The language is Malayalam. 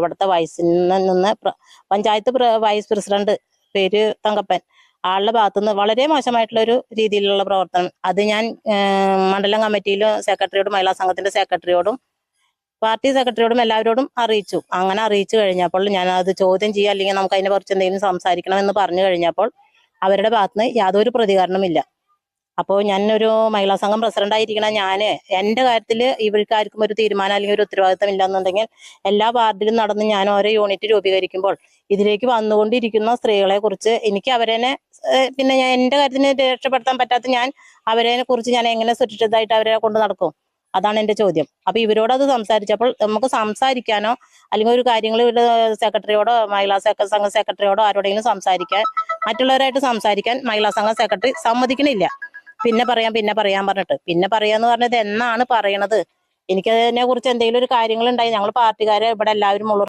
ഇവിടുത്തെ പഞ്ചായത്ത് വൈസ് പ്രസിഡന്റ് പേര് തങ്കപ്പൻ, ആളുടെ ഭാഗത്തുനിന്ന് വളരെ മോശമായിട്ടുള്ള ഒരു രീതിയിലുള്ള പ്രവർത്തനം. അത് ഞാൻ മണ്ഡലം കമ്മിറ്റിയിലും സെക്രട്ടറിയോടും മഹിളാ സംഘത്തിന്റെ സെക്രട്ടറിയോടും പാർട്ടി സെക്രട്ടറിയോടും എല്ലാവരോടും അറിയിച്ചു. അങ്ങനെ അറിയിച്ചു കഴിഞ്ഞപ്പോൾ ഞാൻ അത് ചോദ്യം ചെയ്യുക അല്ലെങ്കിൽ നമുക്ക് അതിനെ കുറിച്ച് എന്തെങ്കിലും സംസാരിക്കണമെന്ന് പറഞ്ഞു കഴിഞ്ഞപ്പോൾ അവരുടെ ഭാഗത്തുനിന്ന് യാതൊരു പ്രതികരണമില്ല. അപ്പോൾ ഞാനൊരു മഹിളാ സംഘം പ്രസിഡന്റ് ആയിരിക്കണ എൻ്റെ കാര്യത്തിൽ ഇവർക്കാർക്കും ഒരു തീരുമാനം അല്ലെങ്കിൽ ഒരു ഉത്തരവാദിത്തം ഇല്ലാന്നുണ്ടെങ്കിൽ എല്ലാ വാർഡിലും നടന്ന് ഞാൻ ഓരോ യൂണിറ്റ് രൂപീകരിക്കുമ്പോൾ ഇതിലേക്ക് വന്നുകൊണ്ടിരിക്കുന്ന സ്ത്രീകളെ കുറിച്ച് എനിക്ക് അവരെന്നെ പിന്നെ ഞാൻ എൻ്റെ കാര്യത്തിന് രക്ഷപ്പെടുത്താൻ പറ്റാത്ത ഞാൻ അവരെ കുറിച്ച് ഞാൻ എങ്ങനെ സുരക്ഷിതമായിട്ട് അവരെ കൊണ്ട് നടക്കും? അതാണ് എൻ്റെ ചോദ്യം. അപ്പൊ ഇവരോട് അത് സംസാരിച്ചപ്പോൾ നമുക്ക് സംസാരിക്കാനോ അല്ലെങ്കിൽ ഒരു കാര്യങ്ങൾ ഇവിടെ സെക്രട്ടറിയോടോ മഹിളാ സംഘ സെക്രട്ടറിയോടോ ആരോടെങ്കിലും മറ്റുള്ളവരായിട്ട് സംസാരിക്കാൻ മഹിളാ സംഘ സെക്രട്ടറി സമ്മതിക്കണില്ല. പിന്നെ പറയാൻ പറഞ്ഞിട്ട് പിന്നെ പറയാന്ന് പറഞ്ഞത് എന്നാണ് പറയണത്? എനിക്കതിനെ കുറിച്ച് എന്തെങ്കിലും ഒരു കാര്യങ്ങൾ ഉണ്ടായി ഞങ്ങൾ പാർട്ടിക്കാരെ ഇവിടെ എല്ലാവരും